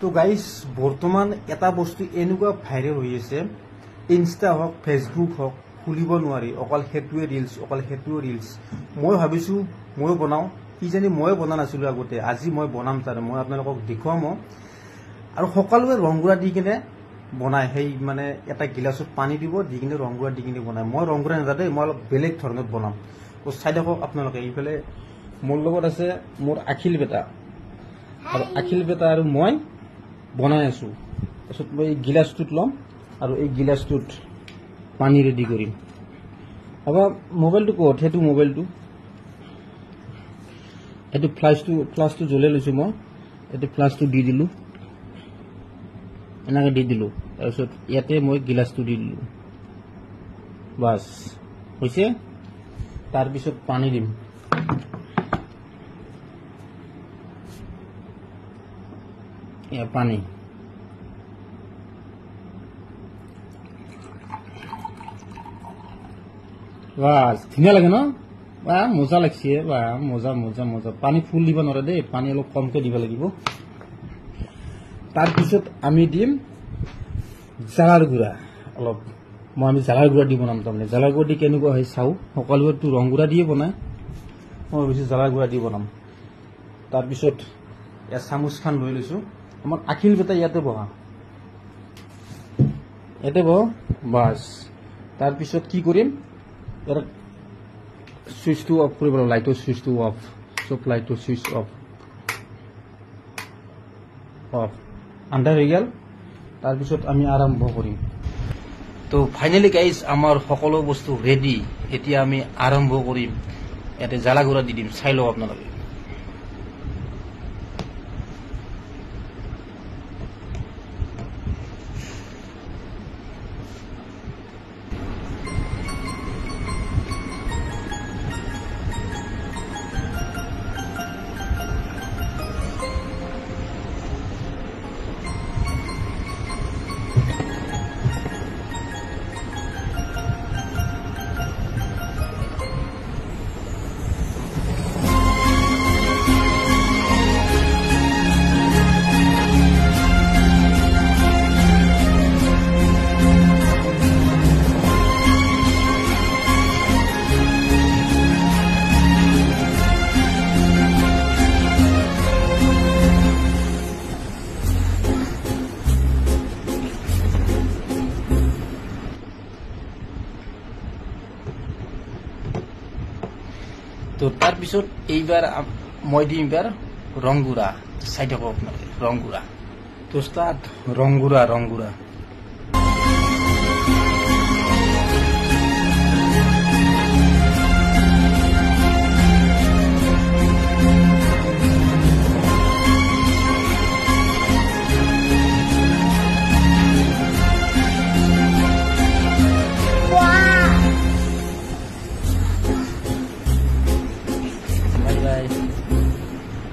তো গাইজ বৰ্তমান এটা বস্তু এনেকুৱা ভাইৰেল হৈ আছে, ইনষ্টা হওক ফেচবুক হওক খুলিব নোৱাৰি, অকল সেইটোৱে ৰিলছ। মই ভাবিছোঁ ময়ো বনাওঁ, কিজানি ময়ো বনা নাছিলোঁ আগতে, আজি মই বনাম তাৰ মই আপোনালোকক দেখুৱাম। আৰু সকলোৱে ৰংগুৰা দি কিনে বনায়, সেই মানে এটা গিলাচত পানী দিব, দি কিনে ৰংগুৰা দি কিনে বনায়। মই ৰংগুৰা নাজানো দেই, মই অলপ বেলেগ ধৰণত বনাম। তো চাই থাকক আপোনালোকে। এইফালে মোৰ লগত আছে মোৰ আখিল বেটা, আৰু আখিল বেটা আৰু মই বনাই আছোঁ। তাৰপিছত মই এই গিলাচটোত ল'ম আৰু এই গিলাচটোত পানী ৰেডি কৰিম। আবার মোবাইলটো ক'ত? সেইটো মোবাইলটো, এইটো ফ্লাছটো জ্বলাই লৈছোঁ মই। এইটো ফ্লাছটো দি দিলোঁ, এনেকৈ দি দিলোঁ। তাৰপিছত ইয়াতে মই গিলাচটো দি দিলোঁ, বাছ হৈছে। তাৰপিছত পানী দিম, এয়া পানী। বাস ধুনীয়া লাগে ন? বা মজা লাগছে, বা মজা মজা মজা। পানী ফুল দিব নোৱাৰে দেই, পানী অলপ কমকৈ দিব লাগিব। তাৰপিছত আমি দিম জ্বালাৰ গুড়া অলপ। আমি জ্বালাৰ গুড়া দি বনাম। তাৰমানে জ্বালাৰ গুড়া দি কেনেকুৱা হয় চাওঁ। সকলোৱেতো ৰং গুড়া দিয়ে বনায়, মই ভাবিছোঁ জ্বালাৰ গুড়া দি বনাম। তাৰপিছত ইয়াত চামুচখন লৈ লৈছোঁ। আমাৰ আখিল বেটা ইয়াতে বহা, ইয়াতে বহ, বাছ। তাৰপিছত কি কৰিম, ইয়াৰ চুইচটো অফ কৰিব লাগিব, লাইটৰ চুইচটো অফ, চব লাইটৰ চুইচ অফ। আন্ধাৰ হৈ গ'ল। তাৰপিছত আমি আৰম্ভ কৰিম। তো ফাইনেলি গাইজ আমাৰ সকলো বস্তু ৰেডি। এতিয়া আমি আৰম্ভ কৰিম। ইয়াতে জ্বালা গুড়া দি দিম, চাই লওক আপোনালোকে। তো তাৰপিছত এইবাৰ মই দিম এইবাৰ ৰংগুড়া। চাই থাকক আপোনালোকে, ৰংগুড়া। তো ষ্টাৰ্ট, ৰংগুড়া।